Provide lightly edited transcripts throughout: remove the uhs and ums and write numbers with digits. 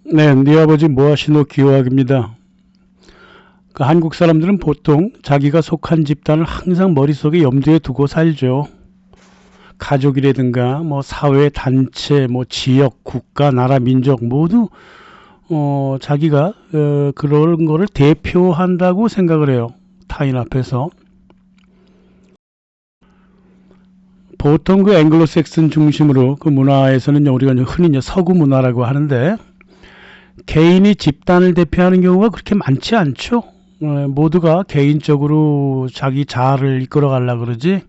네, 네 아버지 모아시노 기요학입니다. 한국 사람들은 보통 자기가 속한 집단을 항상 머릿속에 염두에 두고 살죠. 가족이라든가 뭐 사회 단체, 뭐 지역, 국가, 나라, 민족 모두 자기가 그런 거를 대표한다고 생각을 해요. 타인 앞에서. 보통 그 앵글로색슨 중심으로 그 문화에서는 우리가 흔히 서구 문화라고 하는데 개인이 집단을 대표하는 경우가 그렇게 많지 않죠. 모두가 개인적으로 자기 자아를 이끌어 가려고 그러지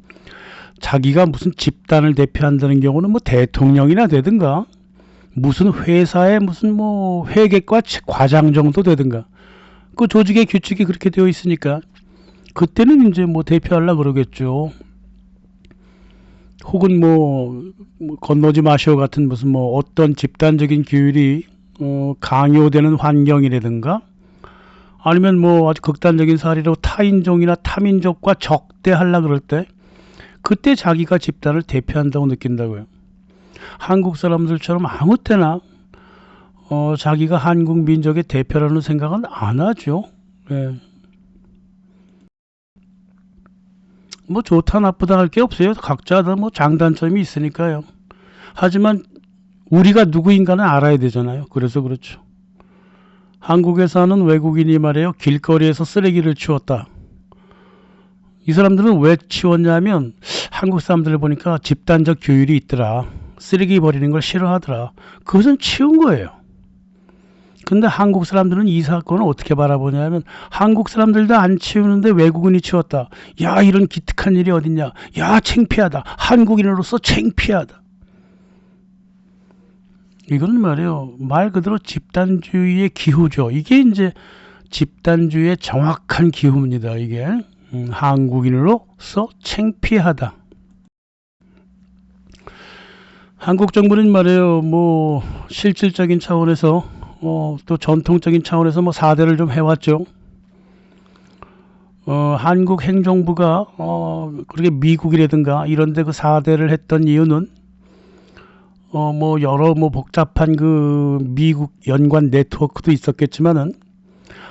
자기가 무슨 집단을 대표한다는 경우는 뭐 대통령이나 되든가 무슨 회사의 무슨 뭐 회계과 과장 정도 되든가 그 조직의 규칙이 그렇게 되어 있으니까 그때는 이제 뭐 대표하려고 그러겠죠. 혹은 뭐 건너지 마시오 같은 무슨 뭐 어떤 집단적인 규율이 강요되는 환경이라든가 아니면 뭐 아주 극단적인 사례로 타인종이나 타민족과 적대하려 그럴 때 그때 자기가 집단을 대표한다고 느낀다고요. 한국 사람들처럼 아무 때나 자기가 한국 민족의 대표라는 생각은 안 하죠. 예. 뭐 좋다 나쁘다 할 게 없어요. 각자 다 뭐 장단점이 있으니까요. 하지만 우리가 누구인가는 알아야 되잖아요. 그래서 그렇죠. 한국에 사는 외국인이 말이에요. 길거리에서 쓰레기를 치웠다. 이 사람들은 왜 치웠냐면 한국 사람들을 보니까 집단적 규율이 있더라. 쓰레기 버리는 걸 싫어하더라. 그것은 치운 거예요. 근데 한국 사람들은 이 사건을 어떻게 바라보냐면 한국 사람들도 안 치우는데 외국인이 치웠다. 야, 이런 기특한 일이 어딨냐. 야, 창피하다. 한국인으로서 창피하다. 이건 말이에요. 말 그대로 집단주의의 기후죠. 이게 이제 집단주의의 정확한 기후입니다. 이게 한국인으로서 창피하다. 한국 정부는 말이에요. 뭐 실질적인 차원에서 또 전통적인 차원에서 뭐 4대를 좀 해왔죠. 한국 행정부가 그렇게 미국이라든가 이런데 그 4대를 했던 이유는 뭐 여러 뭐 복잡한 그 미국 연관 네트워크도 있었겠지만은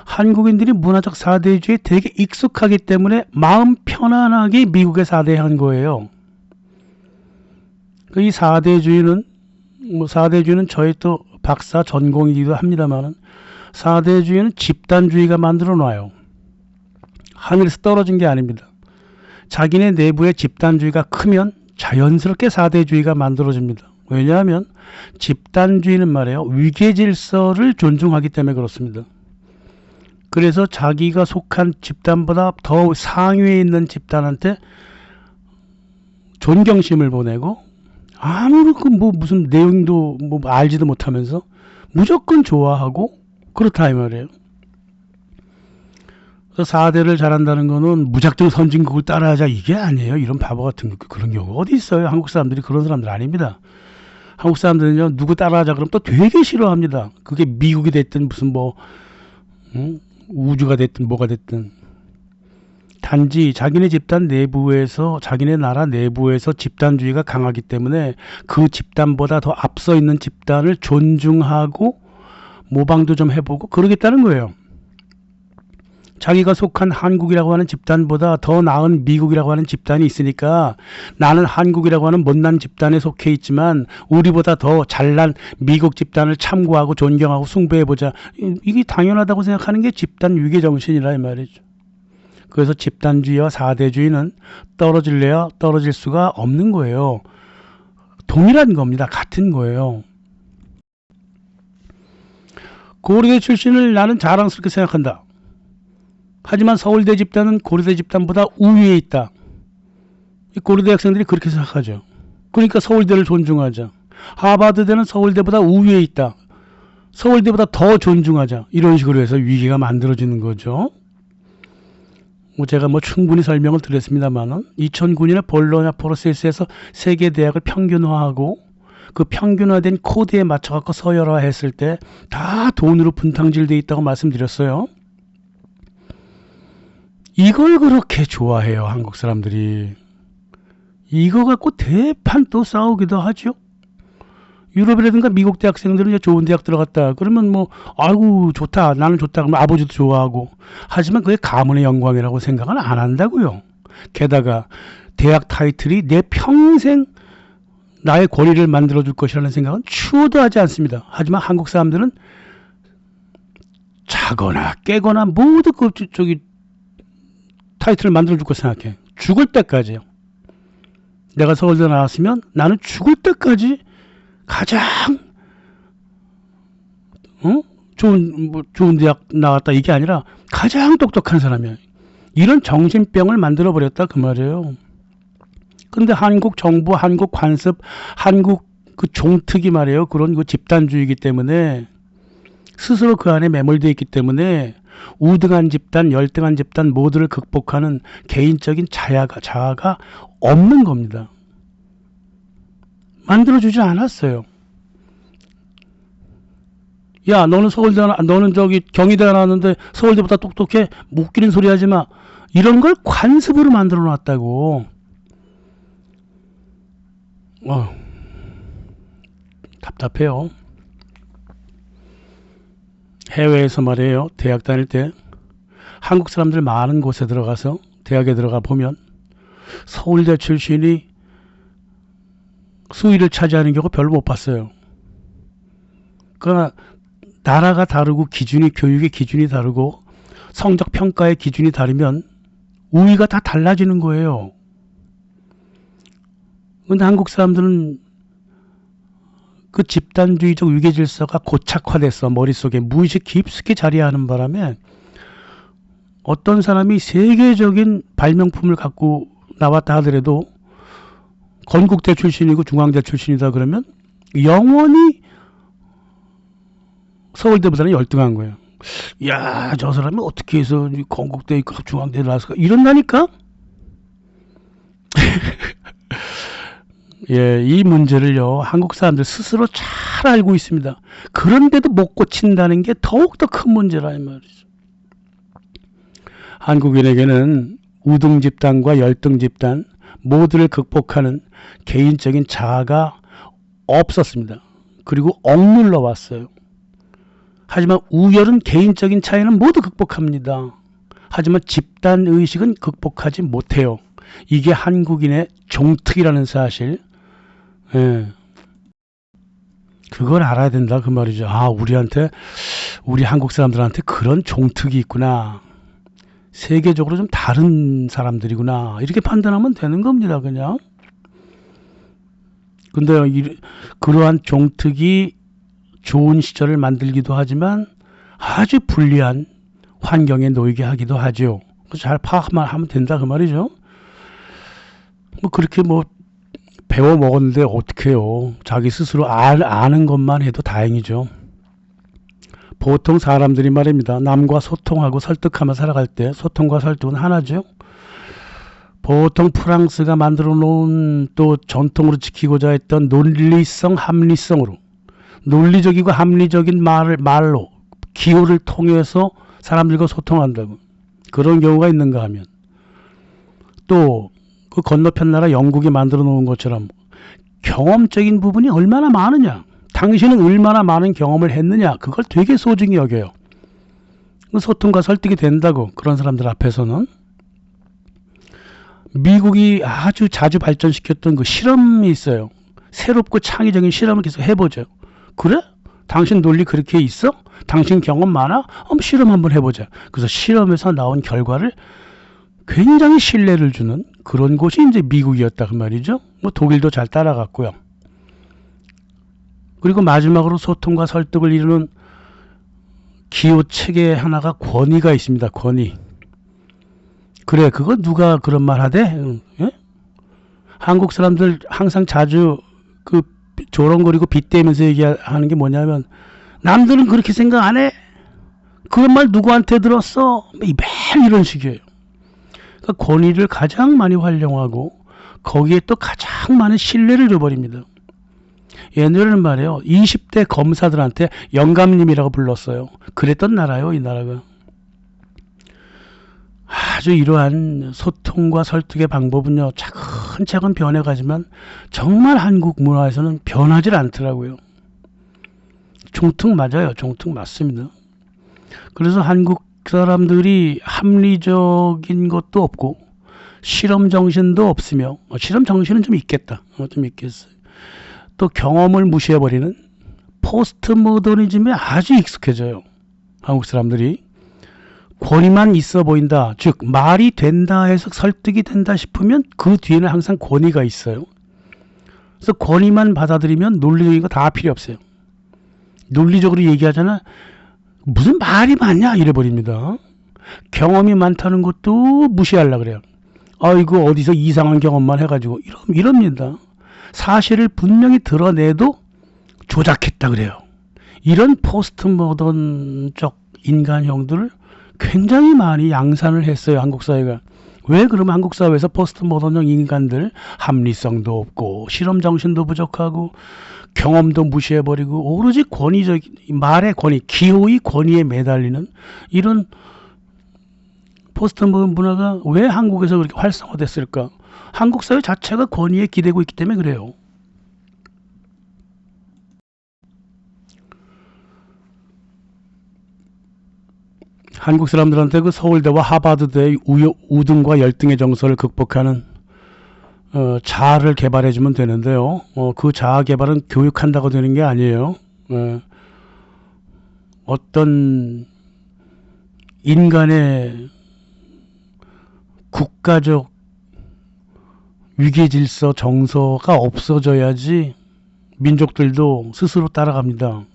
한국인들이 문화적 4대주의에 되게 익숙하기 때문에 마음 편안하게 미국에 4대 한 거예요. 이 4대주의는 뭐 4대주의는 저희 또 박사 전공이기도 합니다만은 4대주의는 집단주의가 만들어 놔요. 하늘에서 떨어진 게 아닙니다. 자기네 내부의 집단주의가 크면 자연스럽게 4대주의가 만들어집니다. 왜냐하면 집단주의는 말이에요. 위계질서를 존중하기 때문에 그렇습니다. 그래서 자기가 속한 집단보다 더 상위에 있는 집단한테 존경심을 보내고 아무런 뭐 무슨 내용도 뭐 알지도 못하면서 무조건 좋아하고 그렇다 이 말이에요. 그래서 4대를 잘한다는 거는 무작정 선진국을 따라하자 이게 아니에요. 이런 바보 같은 그런 경우가 어디 있어요. 한국 사람들이 그런 사람들 아닙니다. 한국 사람들은요 누구 따라하자 그러면 또 되게 싫어합니다. 그게 미국이 됐든 무슨 뭐 우주가 됐든 뭐가 됐든 단지 자기네 집단 내부에서 자기네 나라 내부에서 집단주의가 강하기 때문에 그 집단보다 더 앞서 있는 집단을 존중하고 모방도 좀 해보고 그러겠다는 거예요. 자기가 속한 한국이라고 하는 집단보다 더 나은 미국이라고 하는 집단이 있으니까 나는 한국이라고 하는 못난 집단에 속해 있지만 우리보다 더 잘난 미국 집단을 참고하고 존경하고 숭배해보자. 이게 당연하다고 생각하는 게 집단 위계 정신이라 이 말이죠. 그래서 집단주의와 4대주의는 떨어질래야 떨어질 수가 없는 거예요. 동일한 겁니다. 같은 거예요. 고려대 출신을 나는 자랑스럽게 생각한다. 하지만 서울대 집단은 고려대 집단보다 우위에 있다. 고려대 학생들이 그렇게 생각하죠. 그러니까 서울대를 존중하자. 하버드대는 서울대보다 우위에 있다. 서울대보다 더 존중하자. 이런 식으로 해서 위기가 만들어지는 거죠. 제가 뭐 충분히 설명을 드렸습니다만은 2009년에 볼로냐 프로세스에서 세계 대학을 평균화하고 그 평균화된 코드에 맞춰 갖고 서열화했을 때 다 돈으로 분탕질돼 있다고 말씀드렸어요. 이걸 그렇게 좋아해요. 한국 사람들이. 이거 갖고 대판 또 싸우기도 하죠. 유럽이라든가 미국 대학생들은 이제 좋은 대학 들어갔다. 그러면 뭐, 아이고, 좋다. 나는 좋다. 그러면 아버지도 좋아하고. 하지만 그게 가문의 영광이라고 생각은 안 한다고요. 게다가 대학 타이틀이 내 평생 나의 권위를 만들어줄 것이라는 생각은 추호도 하지 않습니다. 하지만 한국 사람들은 자거나 깨거나 모두 타이틀을 만들어줄 거 생각해. 죽을 때까지요. 내가 서울대 나왔으면 나는 죽을 때까지 가장 좋은 대학 나왔다 이게 아니라 가장 똑똑한 사람이야. 이런 정신병을 만들어 버렸다 그 말이에요. 근데 한국 정부, 한국 관습, 한국 그 종특이 말이에요. 그런 그 집단주의이기 때문에 스스로 그 안에 매몰되어 있기 때문에 우등한 집단, 열등한 집단 모두를 극복하는 개인적인 자아가 없는 겁니다. 만들어주지 않았어요. 야, 너는 저기 경희대 나왔는데 서울대보다 똑똑해? 웃기는 소리 하지 마. 이런 걸 관습으로 만들어 놨다고. 답답해요. 해외에서 말이에요. 대학 다닐 때 한국 사람들 많은 곳에 들어가서 대학에 들어가 보면 서울대 출신이 수위를 차지하는 경우 별로 못 봤어요. 그러나 나라가 다르고 교육의 기준이 다르고 성적 평가의 기준이 다르면 우위가 다 달라지는 거예요. 근데 한국 사람들은 그 집단주의적 위계질서가 고착화돼서 머릿속에 무의식 깊숙이 자리하는 바람에 어떤 사람이 세계적인 발명품을 갖고 나왔다 하더라도 건국대 출신이고 중앙대 출신이다 그러면 영원히 서울대보다는 열등한 거예요. 야, 저 사람이 어떻게 해서 건국대 있고 중앙대 나왔을까? 이런다니까? 예, 이 문제를요, 한국 사람들 스스로 잘 알고 있습니다. 그런데도 못 고친다는 게 더욱더 큰 문제라 이 말이죠. 한국인에게는 우등 집단과 열등 집단 모두를 극복하는 개인적인 자아가 없었습니다. 그리고 억눌러 왔어요. 하지만 우열은 개인적인 차이는 모두 극복합니다. 하지만 집단 의식은 극복하지 못해요. 이게 한국인의 종특이라는 사실. 예. 그걸 알아야 된다 그 말이죠. 아, 우리 한국 사람들한테 그런 종특이 있구나. 세계적으로 좀 다른 사람들이구나. 이렇게 판단하면 되는 겁니다, 그냥. 근데 그러한 종특이 좋은 시절을 만들기도 하지만 아주 불리한 환경에 놓이게 하기도 하죠. 잘 파악만 하면 된다 그 말이죠. 뭐 그렇게 뭐 배워 먹었는데 어떡해요. 자기 스스로 아는 것만 해도 다행이죠. 보통 사람들이 말입니다. 남과 소통하고 설득하며 살아갈 때 소통과 설득은 하나죠. 보통 프랑스가 만들어 놓은 또 전통으로 지키고자 했던 논리성, 합리성으로 논리적이고 합리적인 말로 기호를 통해서 사람들과 소통한다고. 그런 경우가 있는가 하면 또 그 건너편 나라 영국이 만들어 놓은 것처럼 경험적인 부분이 얼마나 많으냐, 당신은 얼마나 많은 경험을 했느냐, 그걸 되게 소중히 여겨요. 소통과 설득이 된다고. 그런 사람들 앞에서는 미국이 아주 자주 발전시켰던 그 실험이 있어요. 새롭고 창의적인 실험을 계속 해보죠. 그래? 당신 논리 그렇게 있어? 당신 경험 많아? 실험 한번 해보자. 그래서 실험에서 나온 결과를 굉장히 신뢰를 주는 그런 곳이 이제 미국이었다 그 말이죠. 뭐 독일도 잘 따라갔고요. 그리고 마지막으로 소통과 설득을 이루는 기호 체계 하나가 권위가 있습니다. 권위. 그래, 그거 누가 그런 말 하대? 예? 한국 사람들 항상 자주 그 조롱거리고 빗대면서 얘기하는 게 뭐냐면 남들은 그렇게 생각 안 해? 그런 말 누구한테 들었어? 매일 이런 식이에요. 그러니까 권위를 가장 많이 활용하고 거기에 또 가장 많은 신뢰를 줘버립니다. 옛날에는 말이에요. 20대 검사들한테 영감님이라고 불렀어요. 그랬던 나라요, 이 나라가. 아주 이러한 소통과 설득의 방법은요, 차근차근 변해가지만 정말 한국 문화에서는 변하질 않더라고요. 종특 맞아요. 종특 맞습니다. 그래서 한국 사람들이 합리적인 것도 없고 실험 정신도 없으며, 실험 정신은 좀 있겠다. 좀 있겠어요. 또 경험을 무시해버리는 포스트 모더니즘에 아주 익숙해져요. 한국 사람들이. 권위만 있어 보인다. 즉 말이 된다 해서 설득이 된다 싶으면 그 뒤에는 항상 권위가 있어요. 그래서 권위만 받아들이면 논리적인 거 다 필요 없어요. 논리적으로 얘기하잖아. 무슨 말이 많냐 이래버립니다. 경험이 많다는 것도 무시하려고 그래요. 아이고 어디서 이상한 경험만 해가지고 이럽니다. 사실을 분명히 드러내도 조작했다 그래요. 이런 포스트 모던적 인간형들을 굉장히 많이 양산을 했어요. 한국 사회가. 왜 그러면 한국 사회에서 포스트 모던형 인간들 합리성도 없고 실험 정신도 부족하고 경험도 무시해버리고 오로지 권위적 말의 권위, 기호의 권위에 매달리는 이런 포스트 모던 문화가 왜 한국에서 그렇게 활성화됐을까? 한국 사회 자체가 권위에 기대고 있기 때문에 그래요. 한국 사람들한테 그 서울대와 하버드대의 우등과 열등의 정서를 극복하는 자아를 개발해주면 되는데요. 그 자아 개발은 교육한다고 되는 게 아니에요. 어떤 인간의 국가적 위계질서 정서가 없어져야지 민족들도 스스로 따라갑니다.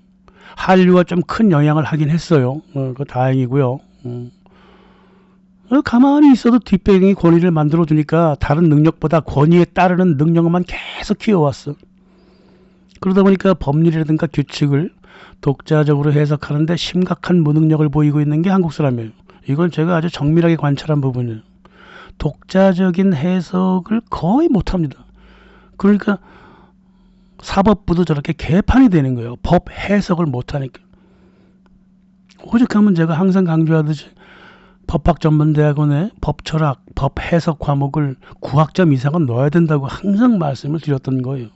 한류가 좀 큰 영향을 하긴 했어요. 그거 다행이고요. 가만히 있어도 뒷배경이 권위를 만들어주니까 다른 능력보다 권위에 따르는 능력만 계속 키워왔어. 그러다 보니까 법률이라든가 규칙을 독자적으로 해석하는데 심각한 무능력을 보이고 있는 게 한국 사람이에요. 이건 제가 아주 정밀하게 관찰한 부분이에요. 독자적인 해석을 거의 못합니다. 그러니까 사법부도 저렇게 개판이 되는 거예요. 법 해석을 못하니까. 오죽하면 제가 항상 강조하듯이 법학전문대학원에 법철학, 법해석 과목을 9학점 이상은 넣어야 된다고 항상 말씀을 드렸던 거예요.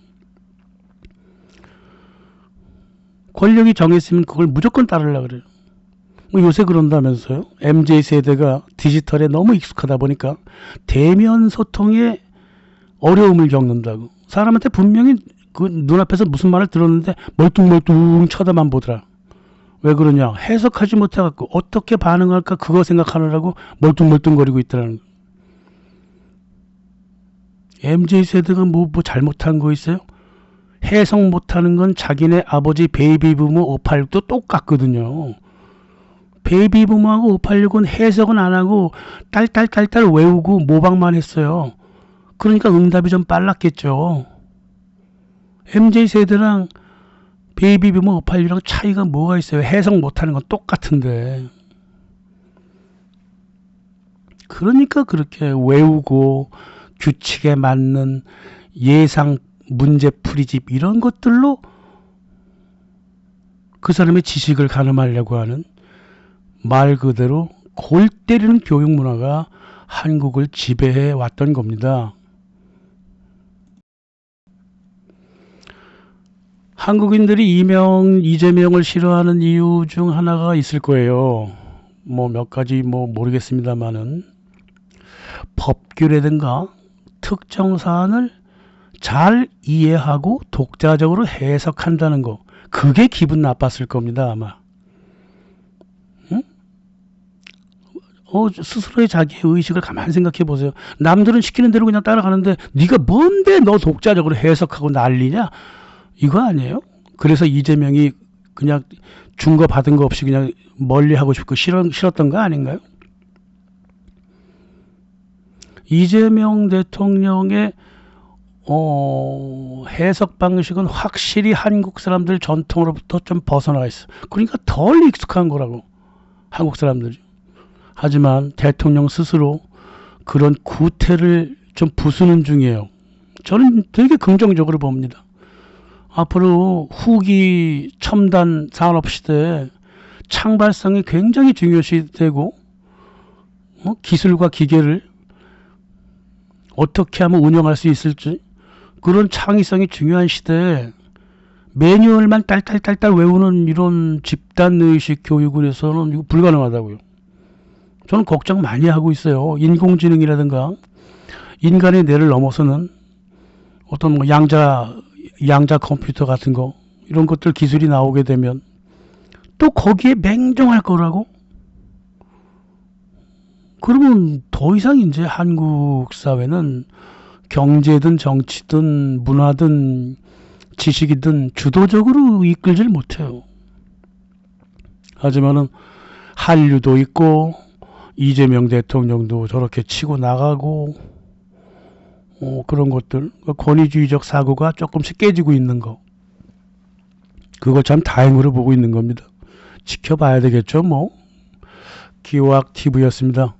권력이 정했으면 그걸 무조건 따르려고 그래요. 요새 그런다면서요. MZ세대가 디지털에 너무 익숙하다 보니까 대면 소통에 어려움을 겪는다고. 사람한테 분명히 그 눈앞에서 무슨 말을 들었는데 멀뚱멀뚱 쳐다만 보더라. 왜 그러냐? 해석하지 못해갖고 어떻게 반응할까 그거 생각하느라고 멀뚱멀뚱거리고 있더라는 거. MZ세대가 뭐 잘못한 거 있어요? 해석 못하는 건 자기네 아버지 베이비부모 586도 똑같거든요. 베이비부모하고 586은 해석은 안 하고 딸딸딸딸 외우고 모방만 했어요. 그러니까 응답이 좀 빨랐겠죠. MZ세대랑 베이비부모 586이랑 차이가 뭐가 있어요? 해석 못하는 건 똑같은데. 그러니까 그렇게 외우고 규칙에 맞는 예상 문제풀이집 이런 것들로 그 사람의 지식을 가늠하려고 하는 말 그대로 골 때리는 교육 문화가 한국을 지배해 왔던 겁니다. 한국인들이 이재명을 싫어하는 이유 중 하나가 있을 거예요. 뭐 몇 가지 모르겠습니다만은 법규라든가 특정 사안을 잘 이해하고 독자적으로 해석한다는 거. 그게 기분 나빴을 겁니다, 아마. 응? 스스로의 자기의 의식을 가만히 생각해 보세요. 남들은 시키는 대로 그냥 따라가는데 네가 뭔데 너 독자적으로 해석하고 난리냐? 이거 아니에요? 그래서 이재명이 그냥 준 거 받은 거 없이 그냥 멀리하고 싶고 싫었던 거 아닌가요? 이재명 대통령의 해석 방식은 확실히 한국 사람들 전통으로부터 좀 벗어나 있어. 그러니까 덜 익숙한 거라고, 한국 사람들이. 하지만 대통령 스스로 그런 구태를 좀 부수는 중이에요. 저는 되게 긍정적으로 봅니다. 앞으로 후기 첨단 산업 시대에 창발성이 굉장히 중요시 되고 기술과 기계를 어떻게 하면 운영할 수 있을지, 그런 창의성이 중요한 시대에 매뉴얼만 딸딸딸딸 외우는 이런 집단의식 교육을 해서는 이거 불가능하다고요. 저는 걱정 많이 하고 있어요. 인공지능이라든가 인간의 뇌를 넘어서는 어떤 양자 컴퓨터 같은 거, 이런 것들 기술이 나오게 되면 또 거기에 맹종할 거라고? 그러면 더 이상 이제 한국 사회는 경제든 정치든 문화든 지식이든 주도적으로 이끌질 못해요. 하지만은 한류도 있고 이재명 대통령도 저렇게 치고 나가고 그런 것들, 권위주의적 사고가 조금씩 깨지고 있는 거, 그거 참 다행으로 보고 있는 겁니다. 지켜봐야 되겠죠 뭐. 기호학 TV였습니다.